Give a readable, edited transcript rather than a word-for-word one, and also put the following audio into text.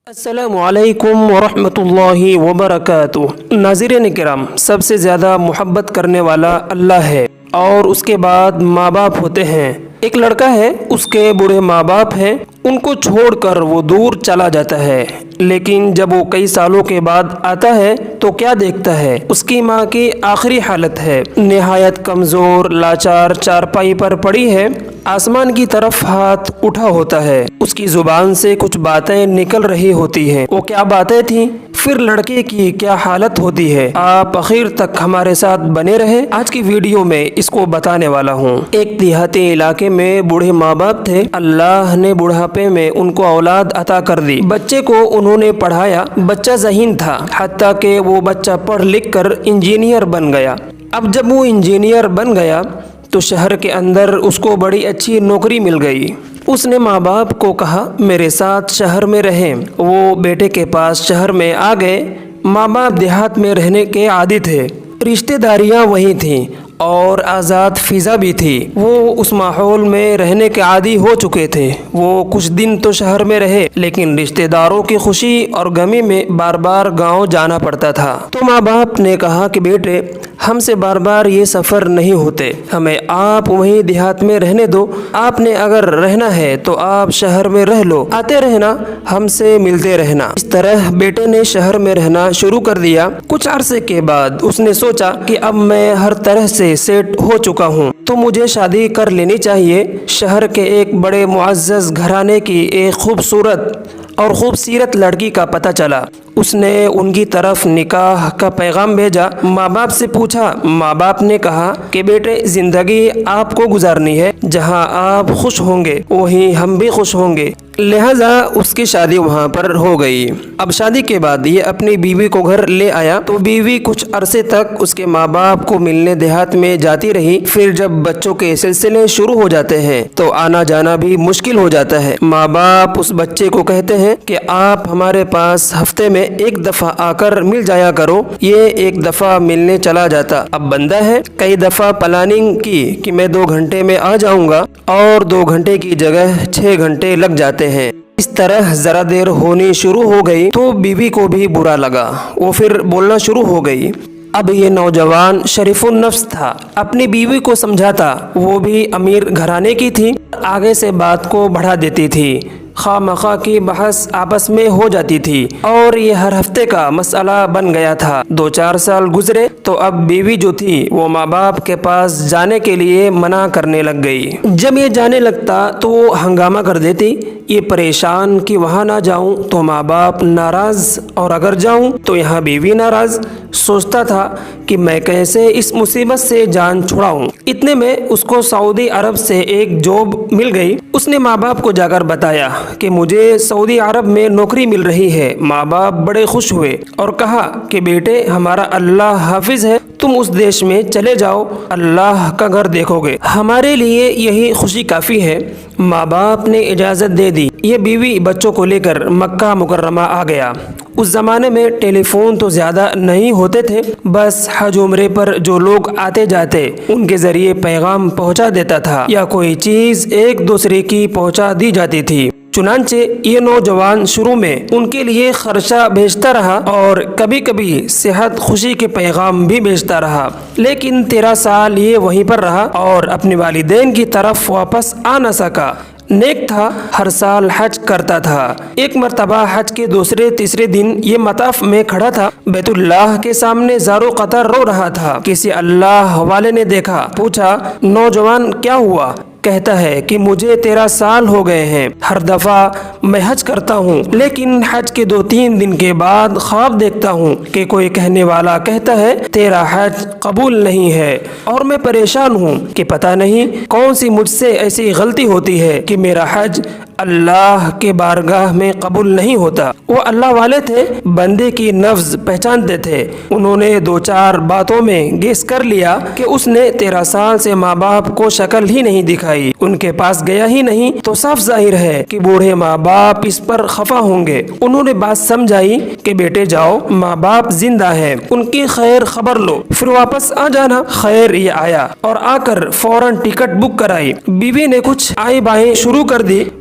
السلام علیکم ورحمۃ اللہ وبرکاتہ۔ ناظرین کرام، سب سے زیادہ محبت کرنے والا اللہ ہے اور اس کے بعد ماں باپ ہوتے ہیں۔ ایک لڑکا ہے، اس کے بوڑھے ماں باپ ہیں، ان کو چھوڑ کر وہ دور چلا جاتا ہے، لیکن جب وہ کئی سالوں کے بعد آتا ہے تو کیا دیکھتا ہے؟ اس کی ماں کی آخری حالت ہے، نہایت کمزور، لاچار، چارپائی پر پڑی ہے، آسمان کی طرف ہاتھ اٹھا ہوتا ہے، اس کی زبان سے کچھ باتیں نکل رہی ہوتی ہیں۔ وہ کیا باتیں تھیں؟ پھر لڑکے کی کیا حالت ہوتی ہے؟ آپ آخر تک ہمارے ساتھ بنے رہے، آج کی ویڈیو میں اس کو بتانے والا ہوں۔ ایک دیہاتی علاقے میں بوڑھے ماں باپ تھے، اللہ نے بڑھاپے میں ان کو اولاد عطا کر دی۔ بچے کو انہوں نے پڑھایا، بچہ ذہین تھا، حتیٰ کہ وہ بچہ پڑھ لکھ کر انجینئر بن گیا۔ اب جب وہ انجینئر بن گیا تو شہر کے اندر اس کو بڑی اچھی نوکری مل گئی۔ اس نے ماں باپ کو کہا میرے ساتھ شہر میں رہیں۔ وہ بیٹے کے پاس شہر میں آ گئے۔ ماں باپ دیہات میں رہنے کے عادی تھے، رشتہ داریاں وہیں تھیں اور آزاد فضا بھی تھی۔ وہ اس ماحول میں رہنے کے عادی ہو چکے تھے۔ وہ کچھ دن تو شہر میں رہے، لیکن رشتہ داروں کی خوشی اور غمی میں بار بار گاؤں جانا پڑتا تھا۔ تو ماں باپ نے کہا کہ بیٹے، ہم سے بار بار یہ سفر نہیں ہوتے، ہمیں آپ وہیں دیہات میں رہنے دو۔ آپ نے اگر رہنا ہے تو آپ شہر میں رہ لو، آتے رہنا، ہم سے ملتے رہنا۔ اس طرح بیٹے نے شہر میں رہنا شروع کر دیا۔ کچھ عرصے کے بعد اس نے سوچا کہ اب میں ہر طرح سے سیٹ ہو چکا ہوں تو مجھے شادی کر لینی چاہیے۔ شہر کے ایک بڑے معزز گھرانے کی ایک خوبصورت اور خوبصیرت لڑکی کا پتہ چلا۔ اس نے ان کی طرف نکاح کا پیغام بھیجا۔ ماں باپ سے پوچھا۔ ماں باپ نے کہا کہ بیٹے، زندگی آپ کو گزارنی ہے، جہاں آپ خوش ہوں گے وہیں ہم بھی خوش ہوں گے، لہذا اس کی شادی وہاں پر ہو گئی۔ اب شادی کے بعد یہ اپنی بیوی کو گھر لے آیا تو بیوی کچھ عرصے تک اس کے ماں باپ کو ملنے دیہات میں جاتی رہی۔ پھر جب بچوں کے سلسلے شروع ہو جاتے ہیں تو آنا جانا بھی مشکل ہو جاتا ہے۔ ماں باپ اس بچے کو کہتے ہیں کہ آپ ہمارے پاس ہفتے میں ایک دفعہ آ کر مل جایا کرو۔ یہ ایک دفعہ ملنے چلا جاتا، اب بندہ ہے۔ کئی دفعہ پلاننگ کی کہ میں 2 گھنٹے میں آ جاؤں گا اور 2 گھنٹے کی جگہ 6 گھنٹے لگ جاتے ہیں۔ اس طرح ذرا دیر ہونی شروع ہو گئی تو بیوی کو بھی برا لگا، وہ پھر بولنا شروع ہو گئی۔ اب یہ نوجوان شریف النفس تھا، اپنی بیوی کو سمجھاتا، وہ بھی امیر گھرانے کی تھی، آگے سے بات کو بڑھا دیتی تھی، خواہ مخواہ کی بحث آپس میں ہو جاتی تھی اور یہ ہر ہفتے کا مسئلہ بن گیا تھا۔ 2-4 سال گزرے تو اب بیوی جو تھی وہ ماں باپ کے پاس جانے کے لیے منع کرنے لگ گئی۔ جب یہ جانے لگتا تو وہ ہنگامہ کر دیتی، یہ پریشان کہ وہاں نہ جاؤں تو ماں باپ ناراض اور اگر جاؤں تو یہاں بیوی ناراض۔ سوچتا تھا کہ میں کیسے اس مصیبت سے جان چھڑاؤں۔ اتنے میں اس کو سعودی عرب سے ایک جاب مل گئی۔ اس نے ماں باپ کو جا کر بتایا کہ مجھے سعودی عرب میں نوکری مل رہی ہے۔ ماں باپ بڑے خوش ہوئے اور کہا کہ بیٹے، ہمارا اللہ حافظ ہے، تم اس دیش میں چلے جاؤ، اللہ کا گھر دیکھو گے، ہمارے لیے یہی خوشی کافی ہے۔ ماں باپ نے اجازت دے دی۔ یہ بیوی بچوں کو لے کر مکہ مکرمہ آ گیا۔ اس زمانے میں ٹیلی فون تو زیادہ نہیں ہوتے تھے، بس حج عمرے پر جو لوگ آتے جاتے ان کے ذریعے پیغام پہنچا دیتا تھا یا کوئی چیز ایک دوسرے کی پہنچا دی جاتی تھی۔ چنانچہ یہ نوجوان شروع میں ان کے لیے خرچہ بھیجتا رہا اور کبھی کبھی صحت خوشی کے پیغام بھی بھیجتا رہا، لیکن 13 سال یہ وہیں پر رہا اور اپنے والدین کی طرف واپس آ نہ سکا۔ نیک تھا، ہر سال حج کرتا تھا۔ ایک مرتبہ حج کے 2-3 دن یہ مطاف میں کھڑا تھا، بیت اللہ کے سامنے زارو قطر رو رہا تھا۔ کسی اللہ والے نے دیکھا، پوچھا نوجوان کیا ہوا؟ کہتا ہے کہ مجھے 13 سال ہو گئے ہیں، ہر دفعہ میں حج کرتا ہوں، لیکن حج کے 2-3 دن کے بعد خواب دیکھتا ہوں کہ کوئی کہنے والا کہتا ہے تیرا حج قبول نہیں ہے، اور میں پریشان ہوں کہ پتہ نہیں کون سی مجھ سے ایسی غلطی ہوتی ہے کہ میرا حج اللہ کے بارگاہ میں قبول نہیں ہوتا۔ وہ اللہ والے تھے، بندے کی نفس پہچانتے تھے۔ انہوں نے 2-4 باتوں میں گیس کر لیا کہ اس نے 13 سال سے ماں باپ کو شکل ہی نہیں دکھائی، ان کے پاس گیا ہی نہیں، تو صاف ظاہر ہے کہ بوڑھے ماں باپ اس پر خفا ہوں گے۔ انہوں نے بات سمجھائی کہ بیٹے جاؤ، ماں باپ زندہ ہیں، ان کی خیر خبر لو، پھر واپس آ جانا۔ خیر یہ آیا اور آ کر فوراً ٹکٹ بک کرائی۔ بیوی نے کچھ آئی بائیں شروع کر دی،